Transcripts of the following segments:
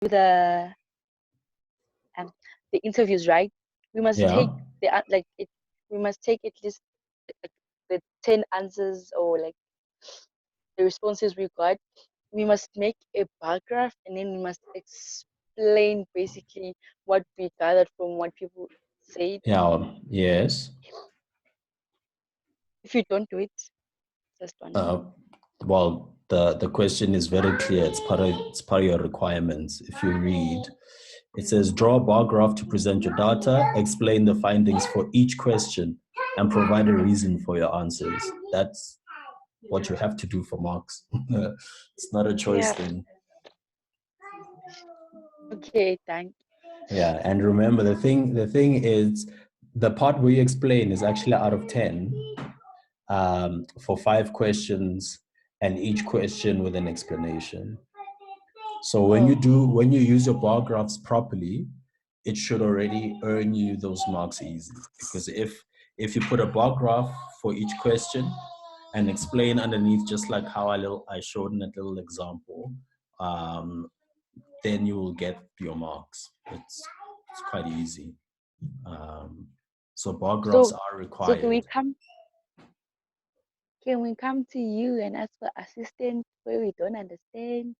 the interviews, right? We must Yeah. take we must take at least like, the 10 answers or like the responses we got. We must make a bar graph and then we must explain basically what we gathered from what people said. Yeah. Yes. If you don't do it, just one. Well, the question is very clear. It's part of your requirements. If you read, it says draw a bar graph to present your data, explain the findings for each question, and provide a reason for your answers. That's what you have to do for marks. It's not a choice thing. Okay, thank you. Yeah, and remember the thing is the part where you explain is actually out of 10 for 5 questions and each question with an explanation. So when you use your bar graphs properly, it should already earn you those marks easy. Because if you put a bar graph for each question and explain underneath, just like how I showed in that little example, then you will get your marks. It's quite easy. So bar graphs are required. So can we come to you and ask for assistance where we don't understand?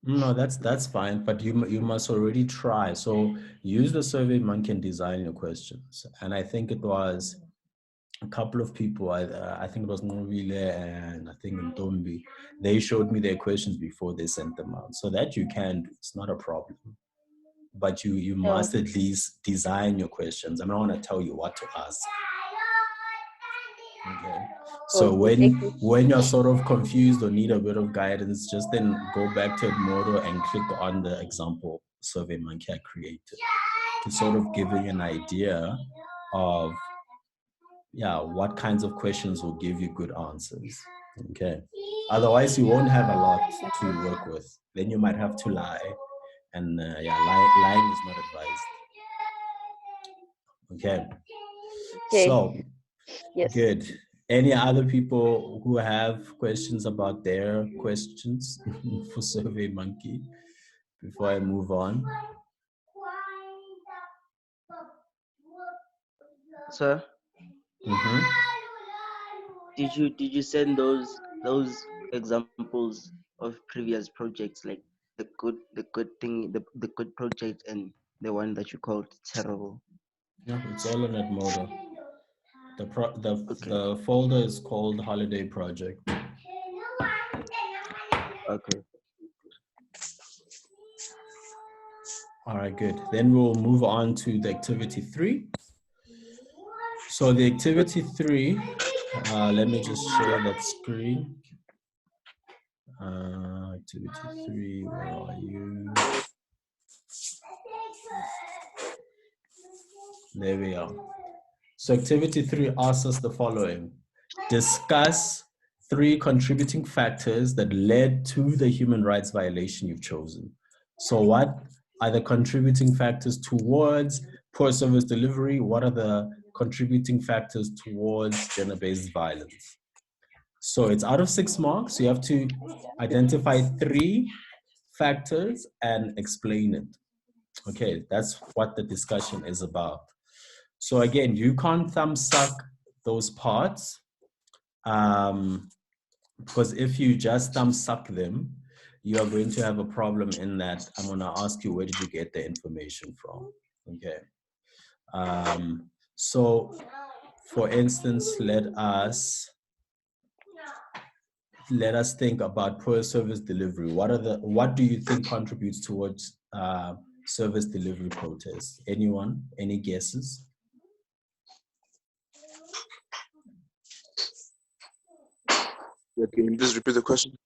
No, that's fine, but you must already try. So use the SurveyMonkey and design your questions. And I think it was a couple of people, I think it was Nobile and I think Ntombi, they showed me their questions before they sent them out. So that you can do, it's not a problem. But you must at least design your questions. I'm not going to tell you what to ask. Okay. So when you're sort of confused or need a bit of guidance, just then go back to Edmodo and click on the example SurveyMonkey I created to sort of give you an idea of what kinds of questions will give you good answers. Okay. Otherwise, you won't have a lot to work with. Then you might have to lie, and lying is not advised. Okay. So, yes. Good. Any other people who have questions about their questions for SurveyMonkey before I move on? Sir, did you send those examples of previous projects, like the good thing, the good project, and the one that you called terrible? Yeah, it's all in Edmodo. The folder is called Holiday Project. Okay. All right, good. Then we'll move on to the activity 3. So the activity 3, let me just share that screen. Activity 3, where are you? There we are. So activity 3 asks us the following. Discuss 3 contributing factors that led to the human rights violation you've chosen. So what are the contributing factors towards poor service delivery? What are the contributing factors towards gender-based violence? So it's out of 6 marks. You have to identify 3 factors and explain it. Okay, that's what the discussion is about. So again, you can't thumb suck those parts because if you just thumb suck them, you are going to have a problem in that I'm going to ask you, where did you get the information from? Okay. So for instance, let us think about poor service delivery. What do you think contributes towards service delivery protests? Anyone? Any guesses? Can you please repeat the question?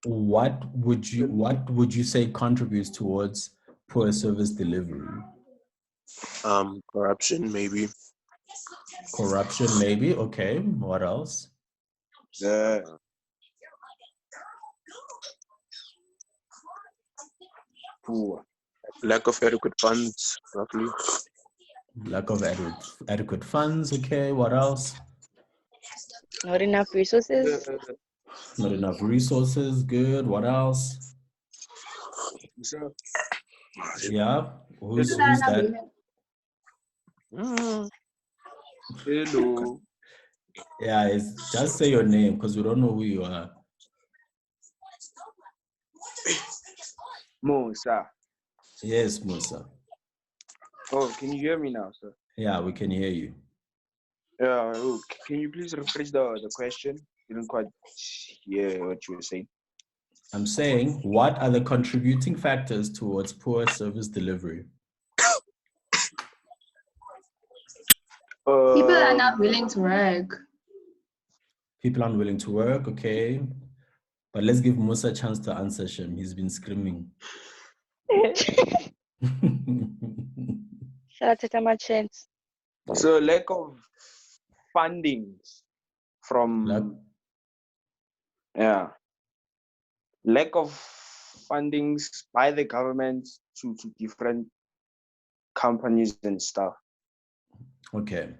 What would you say contributes towards poor service delivery? Corruption, maybe. Corruption, maybe. Okay. What else? Lack of adequate funds, roughly. Lack of adequate funds. Okay. What else? Not enough resources. Not enough resources. Good. What else? So, Yeah. Who's that? hello. Yeah, it's just say your name because we don't know who you are. Musa. Yes, Musa. Oh, can you hear me now, sir? Yeah, we can hear you. Yeah. Oh, can you please rephrase the question? Didn't quite hear what you were saying. I'm saying, what are the contributing factors towards poor service delivery? People are not willing to work. People aren't willing to work, okay. But let's give Musa a chance to answer him. He's been screaming. Shout out to my chance. So lack of fundings from lack of fundings by the government to different companies and stuff. Okay.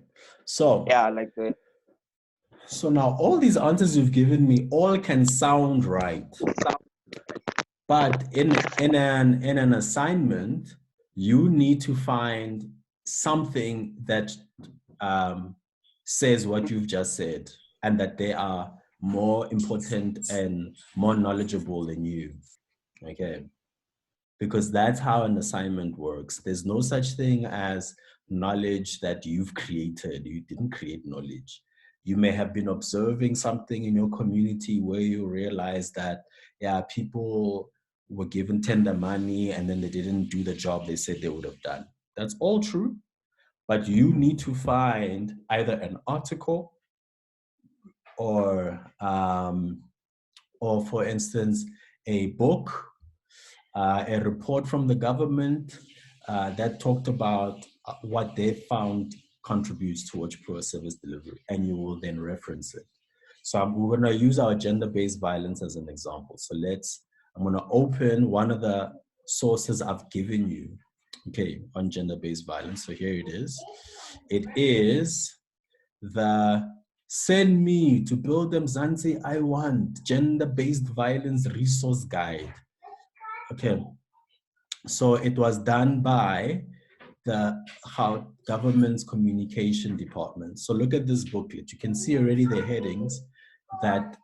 So like the so now all these answers you've given me all can sound right. But in an assignment, you need to find something that says what you've just said, and that they are more important and more knowledgeable than you. Okay. Because that's how an assignment works. There's no such thing as knowledge that you've created. You didn't create knowledge. You may have been observing something in your community where you realize that, yeah, people were given tender money and then they didn't do the job they said they would have done. That's all true. But you need to find either an article or for instance, a book, a report from the government that talked about what they found contributes towards poor service delivery, and you will then reference it. So we're going to use our gender-based violence as an example. So I'm going to open one of the sources I've given you, okay, on gender-based violence. So here it is. It is the Send Me to Build Mzansi I Want Gender-Based Violence Resource Guide. Okay, so it was done by the government's communication department. So look at this booklet. You can see already the headings that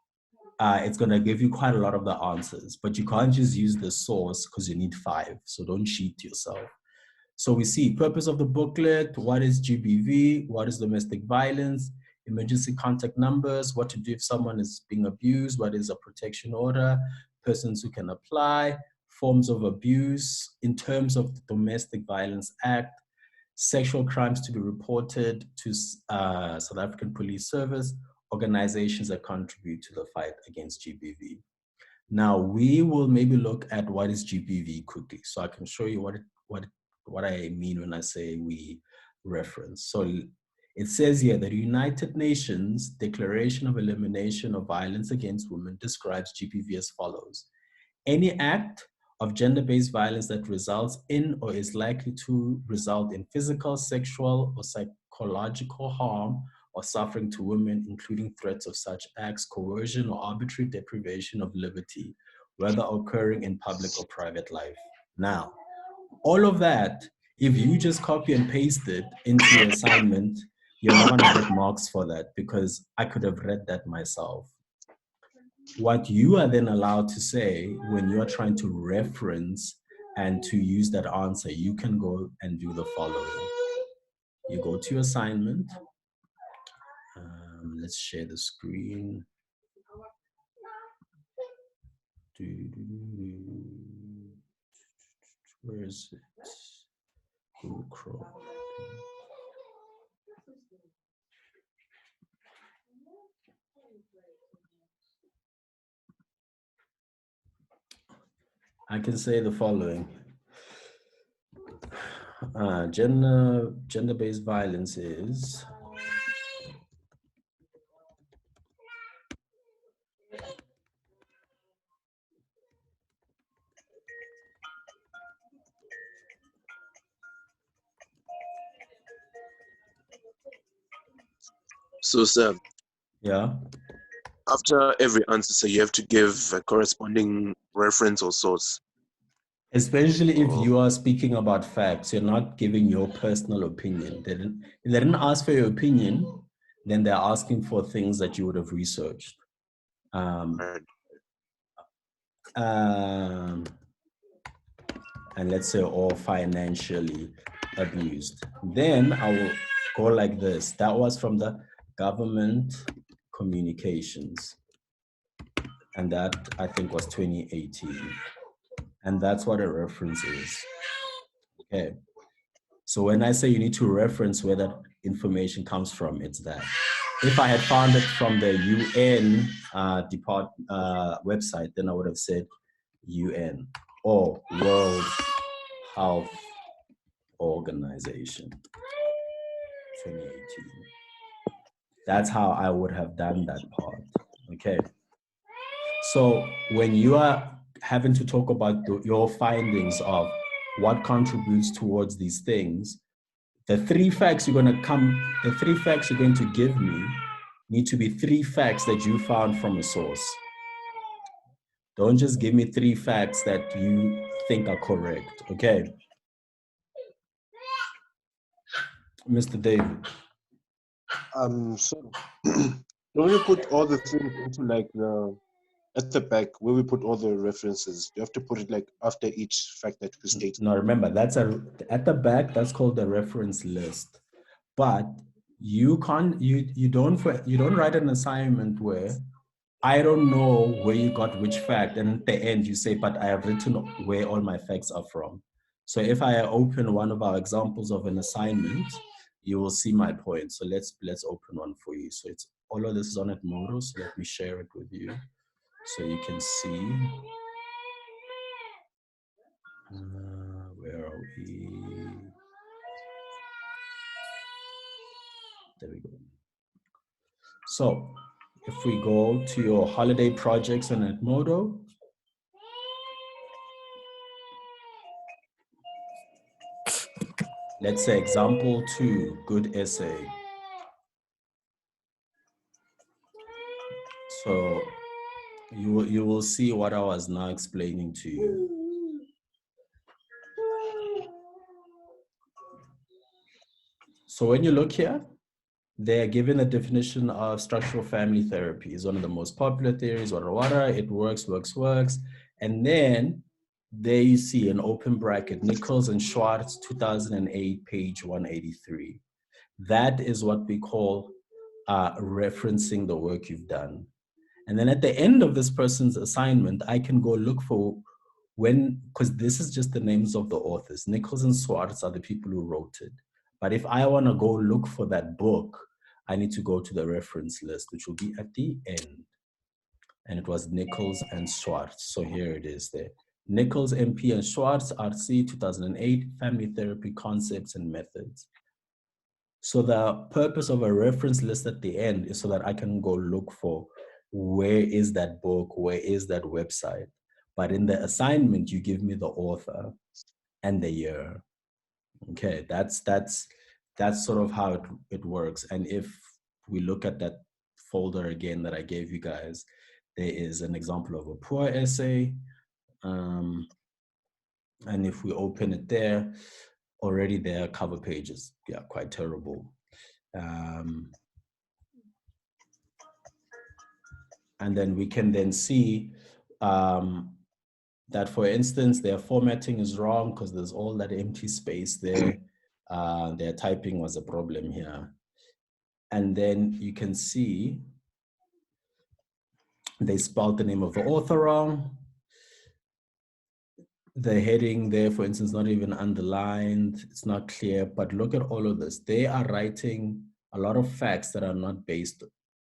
it's going to give you quite a lot of the answers, but you can't just use the source because you need 5. So don't cheat yourself. So we see purpose of the booklet, what is GBV, what is domestic violence, emergency contact numbers, what to do if someone is being abused, what is a protection order, persons who can apply, forms of abuse in terms of the Domestic Violence Act, sexual crimes to be reported to South African Police Service, organizations that contribute to the fight against GBV. Now we will maybe look at what is GBV quickly, so I can show you what I mean when I say we reference. So it says here that the United Nations Declaration of Elimination of Violence Against Women describes GBV as follows: any act of gender-based violence that results in or is likely to result in physical, sexual, or psychological harm or suffering to women, including threats of such acts, coercion, or arbitrary deprivation of liberty, whether occurring in public or private life. Now, all of that, if you just copy and paste it into your assignment, you're not going to get marks for that because I could have read that myself. What you are then allowed to say when you're trying to reference and to use that answer, you can go and do the following. You go to your assignment. Let's share the screen. Where is it? Google Chrome. I can say the following. Gender-based violence is So, sir, yeah. after every answer, so you have to give a corresponding reference or source. Especially if Oh, you are speaking about facts, you're not giving your personal opinion. If they didn't ask for your opinion, then they're asking for things that you would have researched. right. And let's say, or financially abused. Then I will go like this. That was from the government communications. And that I think was 2018. And that's what a reference is. Okay. So when I say you need to reference where that information comes from, it's that. If I had found it from the UN website, then I would have said UN or World Health Organization 2018. That's how I would have done that part. Okay. So when you are having to talk about your findings of what contributes towards these things, the three facts you're going to give me need to be three facts that you found from a source. Don't just give me three facts that you think are correct, okay? Mr. David. So don't you put all the things into like at the back where we put all the references? You have to put it like after each fact that we state. Now remember, that's at the back, that's called the reference list. But you don't write an assignment where I don't know where you got which fact, and at the end you say, but I have written where all my facts are from. So if I open one of our examples of an assignment, you will see my point. So let's open one for you. So it's all of this is on Edmodo, so let me share it with you so you can see. Where are we? There we go. So if we go to your holiday projects on Edmodo, let's say example 2, good essay. So you will see what I was now explaining to you. So when you look here, they're given a definition of structural family therapy. It's one of the most popular theories, it works. And then there you see an open bracket, Nichols and Schwartz, 2008, page 183. That is what we call referencing the work you've done. And then at the end of this person's assignment, I can go look for because this is just the names of the authors. Nichols and Schwartz are the people who wrote it. But if I want to go look for that book, I need to go to the reference list, which will be at the end. And it was Nichols and Schwartz. So here it is there. Nichols, MP, and Schwartz, RC, 2008, Family Therapy Concepts and Methods. So the purpose of a reference list at the end is so that I can go look for where is that book, where is that website. But in the assignment, you give me the author and the year. Okay, that's sort of how it works. And if we look at that folder again that I gave you guys, there is an example of a poor essay. And if we open it there, already there are cover pages. Yeah, quite terrible. And then we can then see that, for instance, their formatting is wrong because there's all that empty space there. Their typing was a problem here. And then you can see they spelled the name of the author wrong. The heading there, for instance, not even underlined. It's not clear, but look at all of this. They are writing a lot of facts that are not based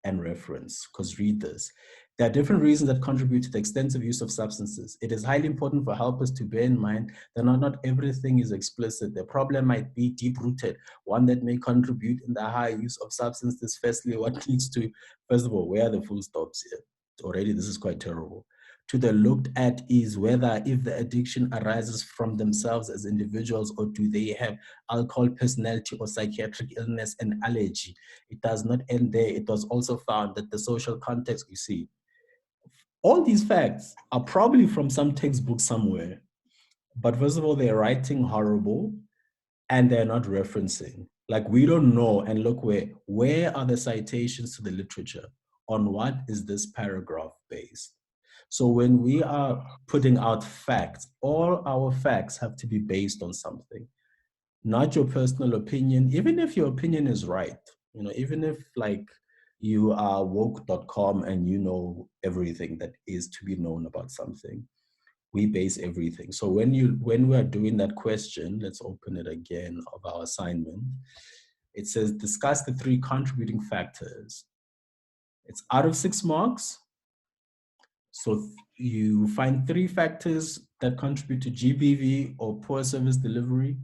and reference, because read this. There are different reasons that contribute to the extensive use of substances. It is highly important for helpers to bear in mind that not everything is explicit. The problem might be deep-rooted, one that may contribute in the high use of substances. Firstly, what needs to, first of all, where are the full stops here? Already, this is quite terrible. To the looked at is whether if the addiction arises from themselves as individuals or do they have alcohol personality or psychiatric illness and allergy. It does not end there. It was also found that the social context, you see, all these facts are probably from some textbook somewhere. But first of all, they're writing horrible and they're not referencing. Like we don't know, and look where are the citations to the literature? On what is this paragraph based? So when we are putting out facts, all our facts have to be based on something, not your personal opinion, even if your opinion is right. You know, even if like you are woke.com and you know everything that is to be known about something, we base everything. So when we are doing that question, let's open it again of our assignment. It says discuss the 3 contributing factors. It's out of 6 marks. So you find 3 factors that contribute to GBV or poor service delivery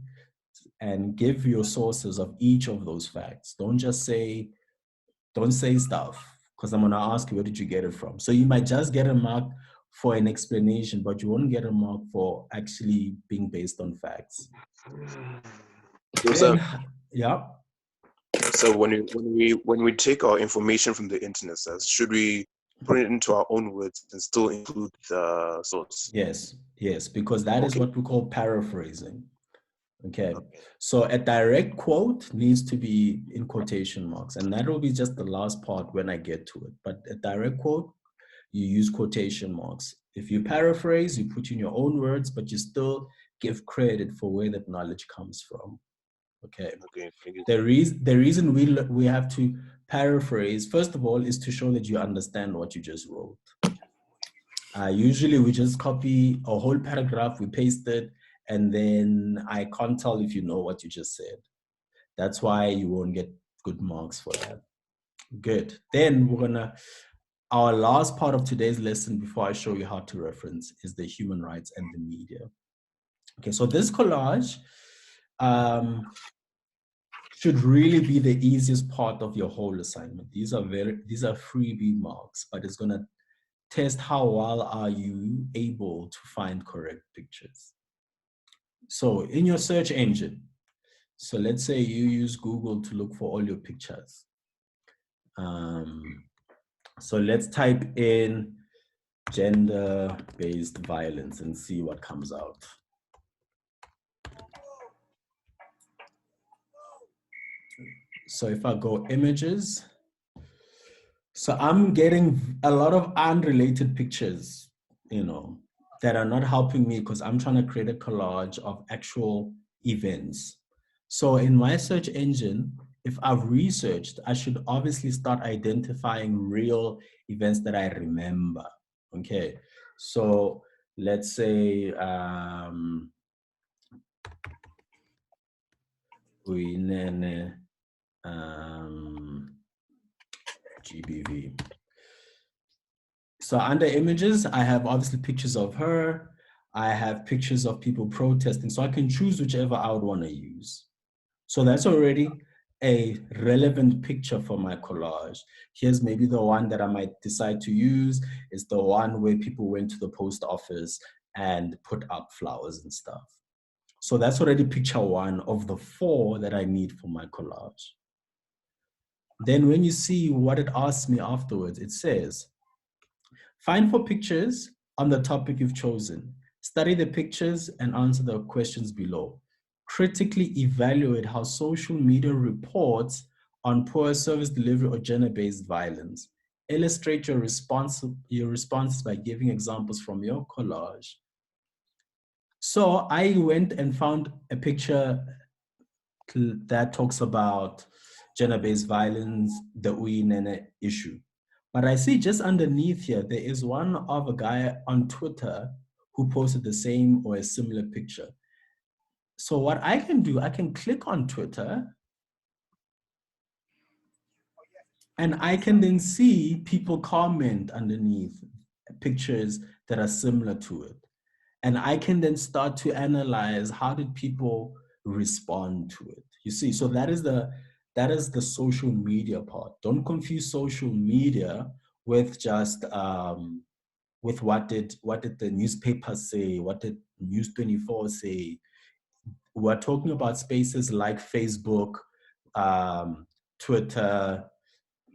and give your sources of each of those facts. Don't say stuff, because I'm gonna ask you, where did you get it from? So you might just get a mark for an explanation, but you won't get a mark for actually being based on facts. So, Yeah. so when we take our information from the internet, should we put it into our own words and still include the source? Yes, because that is Okay. what we call paraphrasing. Okay, so a direct quote needs to be in quotation marks, and that will be just the last part when I get to it. But a direct quote, you use quotation marks. If you paraphrase, you put in your own words, but you still give credit for where that knowledge comes from. Okay. Okay. Thank you. The reason we have to paraphrase, first of all, is to show that you understand what you just wrote. Usually we just copy a whole paragraph, we paste it, and then I can't tell if you know what you just said. That's why you won't get good marks for that. Good. Then our last part of today's lesson before I show you how to reference is the human rights and the media. Okay, so this collage should really be the easiest part of your whole assignment. These are freebie marks, but it's gonna test how well are you able to find correct pictures. So in your search engine, so let's say you use Google to look for all your pictures. So let's type in gender-based violence and see what comes out. So if I go images, so I'm getting a lot of unrelated pictures, you know, that are not helping me because I'm trying to create a collage of actual events. So in my search engine, if I've researched, I should obviously start identifying real events that I remember. Okay, so let's say GBV. So under images, I have obviously pictures of her. I have pictures of people protesting. So I can choose whichever I would want to use. So that's already a relevant picture for my collage. Here's maybe the one that I might decide to use is the one where people went to the post office and put up flowers and stuff. So that's already picture 1 of the 4 that I need for my collage. Then when you see what it asks me afterwards, it says, find for pictures on the topic you've chosen. Study the pictures and answer the questions below. Critically evaluate how social media reports on poor service delivery or gender-based violence. Illustrate your responses by giving examples from your collage. So I went and found a picture that talks about gender-based violence, the Uyinene issue. But I see just underneath here, there is one of a guy on Twitter who posted the same or a similar picture. So what I can do, I can click on Twitter and I can then see people comment underneath pictures that are similar to it. And I can then start to analyze how did people respond to it. You see, so that is the social media part. Don't confuse social media with just with what did the newspaper say, what did News 24 say. We're talking about spaces like Facebook, Twitter.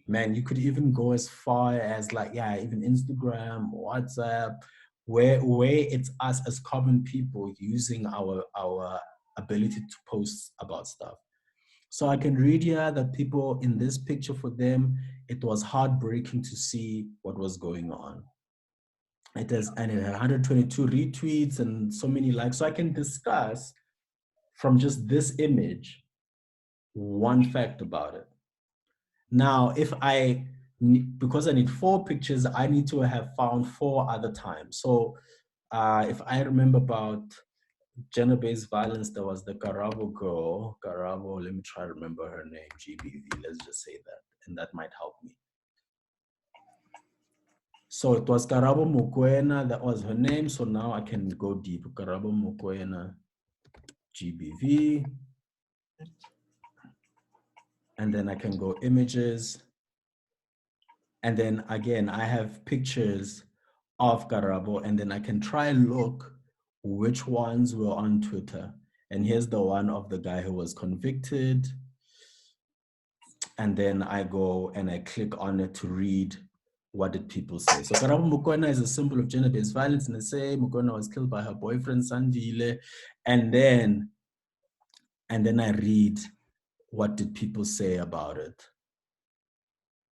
Man, you could even go as far as even Instagram, WhatsApp, where it's us as common people using our ability to post about stuff. So I can read here that people in this picture, for them, it was heartbreaking to see what was going on. It had 122 retweets and so many likes. So I can discuss from just this image one fact about it. Now, if because I need 4 pictures, I need to have found 4 other times. So if I remember about gender-based violence, there was the Karabo girl. Karabo, let me try to remember her name, GBV, let's just say that, and that might help me. So it was Karabo Mokoena, that was her name. So now I can go deep. Karabo Mokoena, GBV. And then I can go images. And then again, I have pictures of Karabo, and then I can try and look which ones were on Twitter. And here's the one of the guy who was convicted. And then I go and I click on it to read what did people say. So Karabo Mokoena is a symbol of gender-based violence, and they say Mokoena was killed by her boyfriend Sandile. And then I read what did people say about it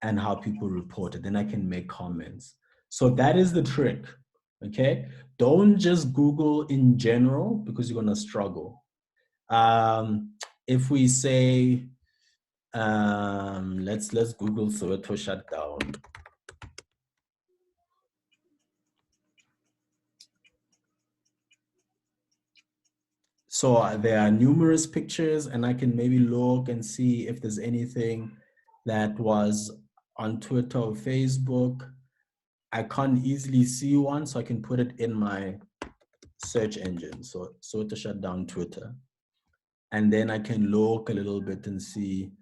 and how people report it. Then I can make comments. So that is the trick, okay? Don't just Google in general, because you're gonna struggle. If we say, let's Google Soweto shutdown. So there are numerous pictures, and I can maybe look and see if there's anything that was on Twitter or Facebook. I can't easily see one, so I can put it in my search engine. So to shut down Twitter. And then I can look a little bit and see,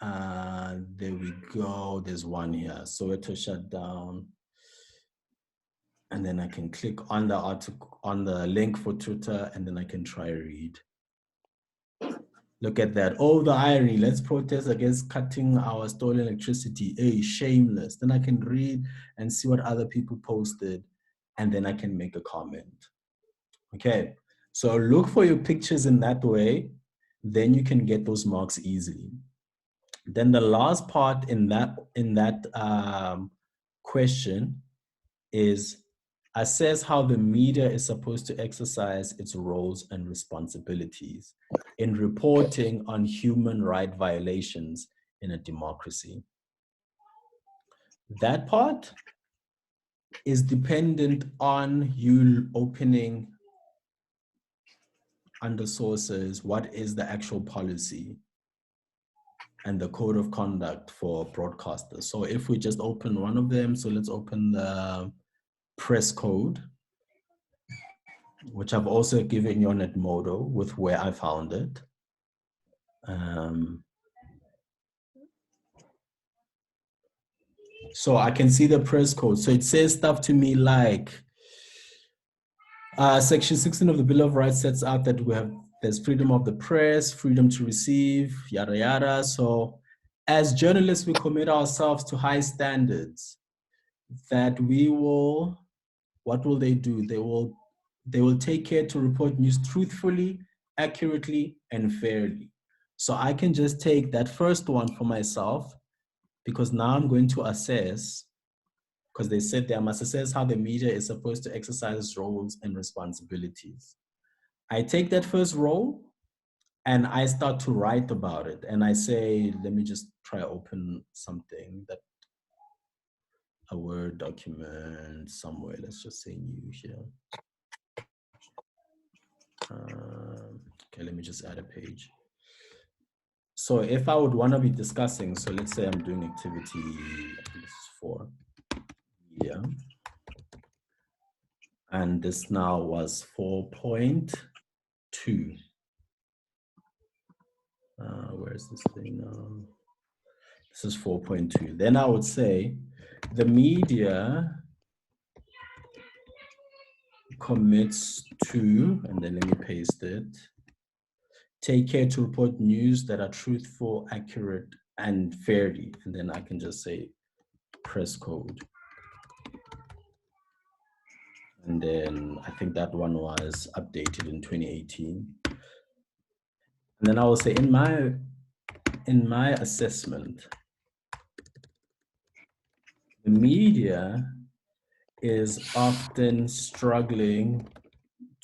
there we go, there's one here, Soweto shut down. And then I can click on the article, on the link for Twitter, and then I can try read. Look at that. Oh, the irony. Let's protest against cutting our stolen electricity. Hey, shameless. Then I can read and see what other people posted, and then I can make a comment. Okay, so look for your pictures in that way. Then you can get those marks easily. Then the last part in that question is assess how the media is supposed to exercise its roles and responsibilities in reporting on human rights violations in a democracy. That part is dependent on you opening under sources what is the actual policy and the code of conduct for broadcasters. So if we just open one of them, so let's open the press code, which I've also given you on Edmodo with where I found it. So I can see the press code. So it says stuff to me like, Section 16 of the Bill of Rights sets out that there's freedom of the press, freedom to receive, yada, yada. So as journalists, we commit ourselves to high standards that what will they do? They will take care to report news truthfully, accurately, and fairly. So I can just take that first one for myself, because now I'm going to assess, because they said they must assess how the media is supposed to exercise its roles and responsibilities. I take that first role and I start to write about it. And I say, let me just try open something, a Word document somewhere. Let's just say new here. Okay, let me just add a page. So if I would want to be discussing, so let's say I'm doing activity 4, yeah. And this now was 4.2. Where's this thing now? This is 4.2. Then I would say the media commits to, and then let me paste it, take care to report news that are truthful, accurate, and fairly. And then I can just say press code. And then I think that one was updated in 2018. And then I will say in my assessment, the media is often struggling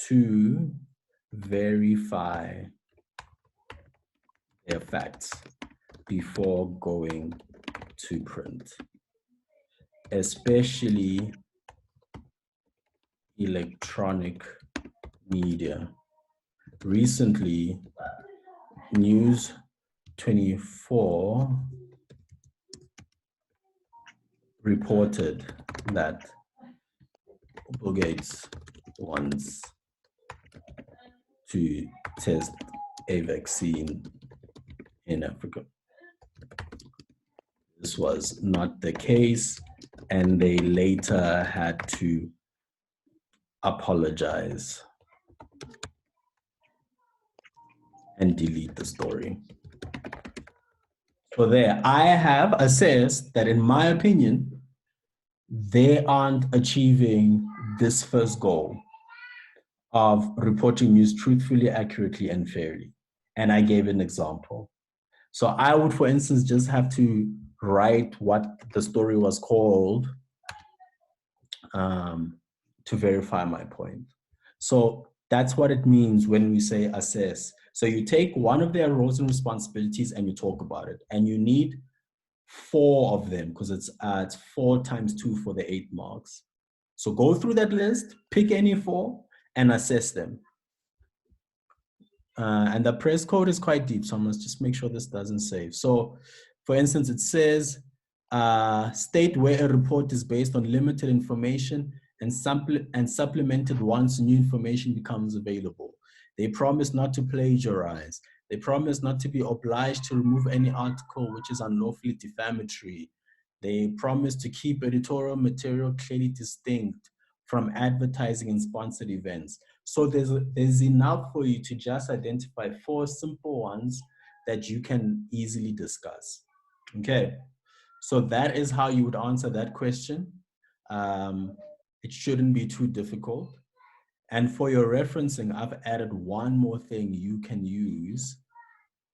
to verify their facts before going to print, especially electronic media. Recently, News 24 reported that Bill Gates wants to test a vaccine in Africa. This was not the case, and they later had to apologize and delete the story. So there, I have assessed that in my opinion, they aren't achieving this first goal of reporting news truthfully, accurately, and fairly. And I gave an example. So I would, for instance, just have to write what the story was called to verify my point. So that's what it means when we say assess. So you take one of their roles and responsibilities and you talk about it, and you need 4 of them because it's 4 times 2 for the 8 marks. So go through that list, pick any 4 and assess them. And the press code is quite deep, so I must just make sure this doesn't save. So for instance, it says, state where a report is based on limited information and supplemented once new information becomes available. They promise not to plagiarize. They promise not to be obliged to remove any article which is unlawfully defamatory. They promise to keep editorial material clearly distinct from advertising and sponsored events. So there's enough for you to just identify 4 simple ones that you can easily discuss. Okay, so that is how you would answer that question. It shouldn't be too difficult. And for your referencing, I've added one more thing you can use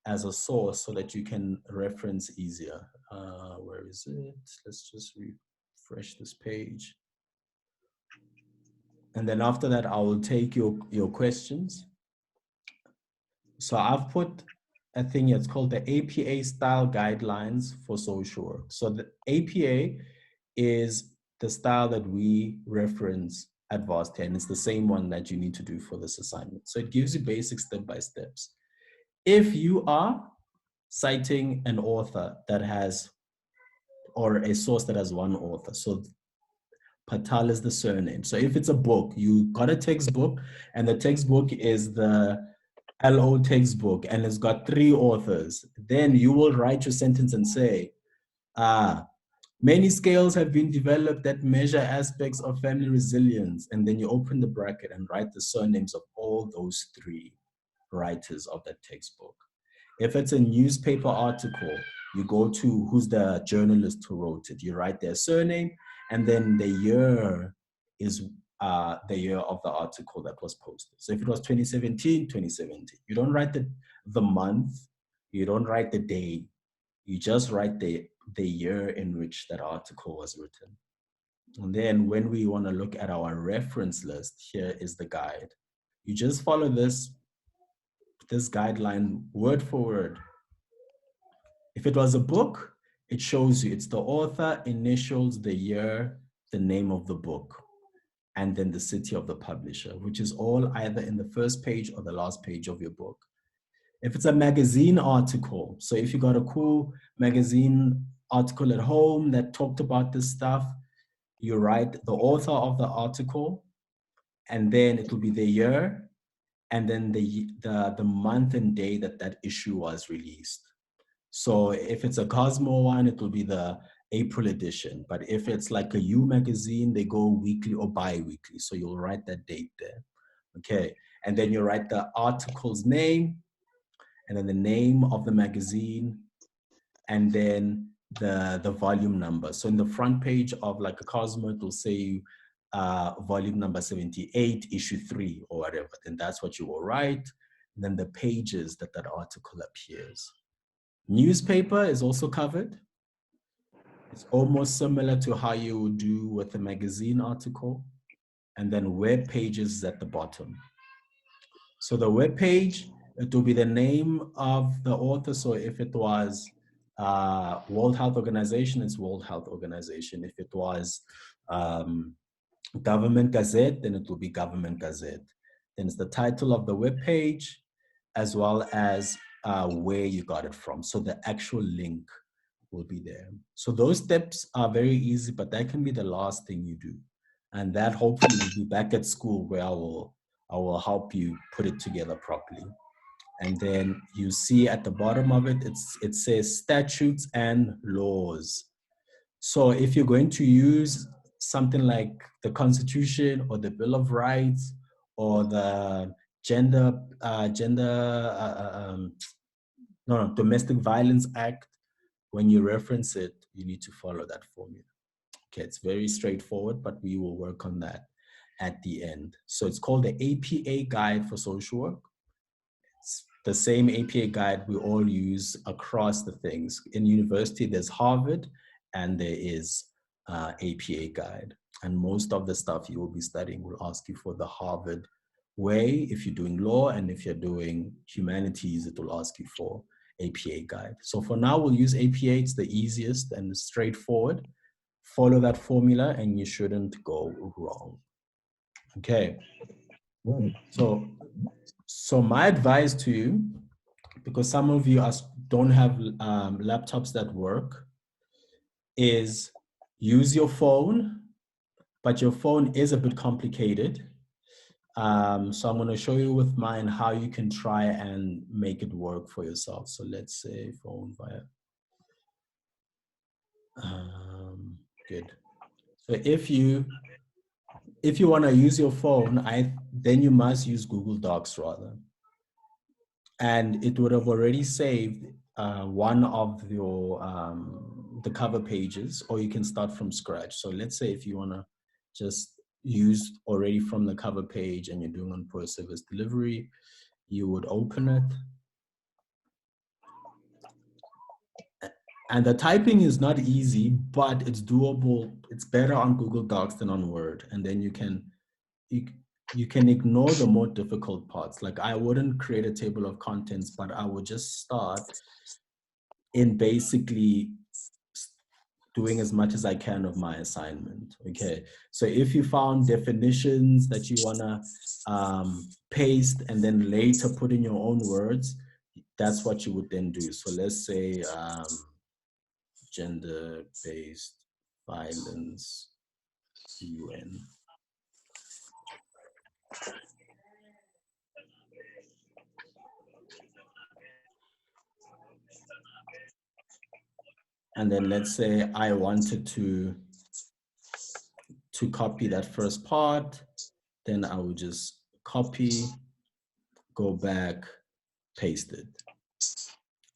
as a source so that you can reference easier. Where is it? Let's just refresh this page. And then after that, I will take your questions. So I've put a thing, it's called the APA style guidelines for social work. So the APA is the style that we reference at VAS 10. It's the same one that you need to do for this assignment. So it gives you basic step-by-steps. If you are citing an author that has, or a source that has one author, so Patel is the surname. So if it's a book, you got a textbook, and the textbook is the LO textbook, and it's got 3 authors. Then you will write your sentence and say, many scales have been developed that measure aspects of family resilience. And then you open the bracket and write the surnames of all those 3 writers of that textbook. If it's a newspaper article, you go to who's the journalist who wrote it. You write their surname, and then the year is the year of the article that was posted. So if it was 2017, 2017. You don't write the month, you don't write the day, you just write the year in which that article was written. And then when we want to look at our reference list, here is the guide. You just follow this guideline word for word. If it was a book, it shows you it's the author, initials, the year, the name of the book, and then the city of the publisher, which is all either in the first page or the last page of your book. If it's a magazine article, so if you got a cool magazine article at home that talked about this stuff, you write the author of the article, and then it will be the year, and then the month and day that that issue was released. So if it's a Cosmo one, it will be the April edition. But if it's like a U magazine, they go weekly or bi-weekly. So you'll write that date there. Okay. And then you write the article's name, and then the name of the magazine, and then the volume number. So in the front page of like a Cosmo, it will say volume number 78, issue 3 or whatever, then that's what you will write. And then the pages that that article appears. Newspaper is also covered. It's almost similar to how you would do with a magazine article. And then web pages is at the bottom. So the web page, it will be the name of the author. So if it was World Health Organization, it's World Health Organization. If it was Government Gazette, then it will be Government Gazette. Then it's the title of the web page, as well as where you got it from. So the actual link will be there. So those steps are very easy, but that can be the last thing you do. And that hopefully will be back at school where I will help you put it together properly. And then you see at the bottom of it, it says statutes and laws. So if you're going to use something like the Constitution or the Bill of Rights or the Domestic Violence Act, when you reference it, you need to follow that formula. Okay, it's very straightforward, but we will work on that at the end. So it's called the APA Guide for Social Work. It's the same APA guide we all use across the things. In university, there's Harvard and there is APA Guide. And most of the stuff you will be studying will ask you for the Harvard way if you're doing law, and if you're doing humanities, it will ask you for APA Guide. So for now, we'll use APA. It's the easiest and straightforward. Follow that formula and you shouldn't go wrong. Okay. So my advice to you, because some of you don't have laptops that work, is use your phone, but your phone is a bit complicated. So I'm going to show you with mine how you can try and make it work for yourself. So let's say phone via. Good. So if you want to use your phone, then you must use Google Docs rather. And it would have already saved one of your the cover pages, or you can start from scratch. So let's say if you want to just use already from the cover page and you're doing on pro service delivery, you would open it. And the typing is not easy, but it's doable. It's better on Google Docs than on Word. And then you can ignore the more difficult parts. Like I wouldn't create a table of contents, but I would just start in basically doing as much as I can of my assignment. Okay. So if you found definitions that you wanna paste and then later put in your own words, that's what you would then do. So let's say, gender-based violence, UN. And then let's say I wanted to copy that first part, then I would just copy, go back, paste it.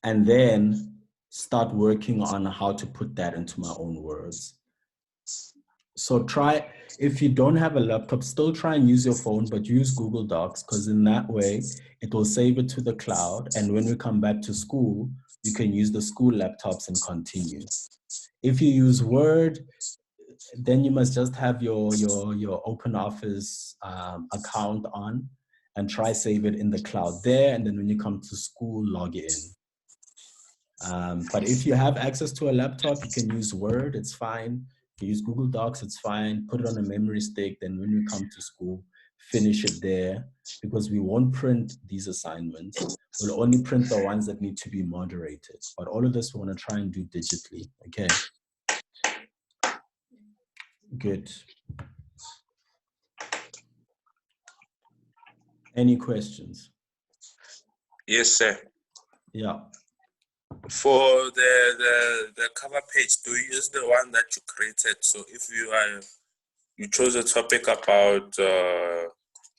And then start working on how to put that into my own words. So try, if you don't have a laptop, still try and use your phone, but use Google Docs, because in that way, it will save it to the cloud. And when we come back to school, you can use the school laptops and continue. If you use Word, then you must just have your OpenOffice account on and try save it in the cloud there. And then when you come to school, log in. But if you have access to a laptop, you can use Word, it's fine. If you use Google Docs, it's fine. Put it on a memory stick. Then when we come to school, finish it there, because we won't print these assignments. We'll only print the ones that need to be moderated. But all of this we want to try and do digitally, okay? Good. Any questions? Yes, sir. Yeah. For the cover page, do you use the one that you created? So if you chose a topic about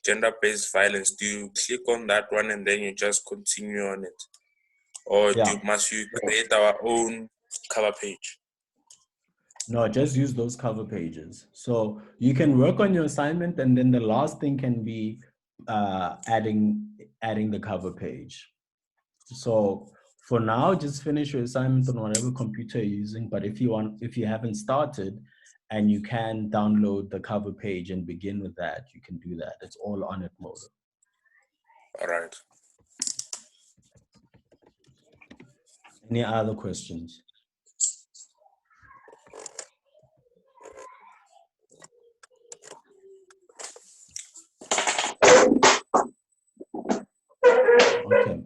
gender-based violence, do you click on that one and then you just continue on it? Or must you create our own cover page? No, just use those cover pages. So you can work on your assignment, and then the last thing can be adding the cover page. So for now, just finish your assignment on whatever computer you're using. But if you haven't started, and you can download the cover page and begin with that, you can do that. It's all on Edmodo. All right. Any other questions? Okay.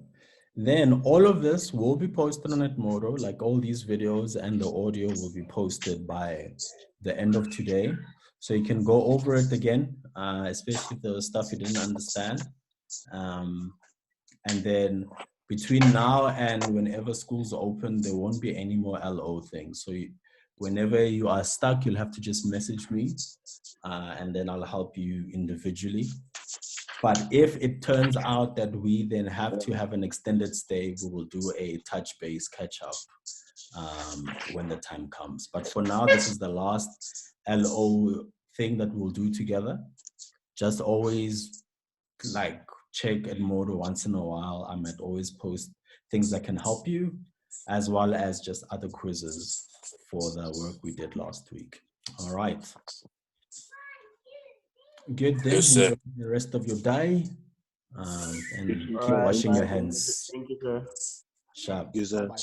Then all of this will be posted on Edmodo, like all these videos and the audio will be posted by the end of today. So you can go over it again, especially the stuff you didn't understand. And then between now and whenever schools open, there won't be any more LO things. So whenever you are stuck, you'll have to just message me and then I'll help you individually. But if it turns out that we then have to have an extended stay, we will do a touch base catch up when the time comes. But for now, this is the last LO thing that we'll do together. Just always like check Edmodo once in a while. I might always post things that can help you, as well as just other quizzes for the work we did last week. All right. Good, then Yes, sir. enjoy the rest of your day and keep All right, washing your bye. hands. Thank you, sir. Sharp. User. Bye.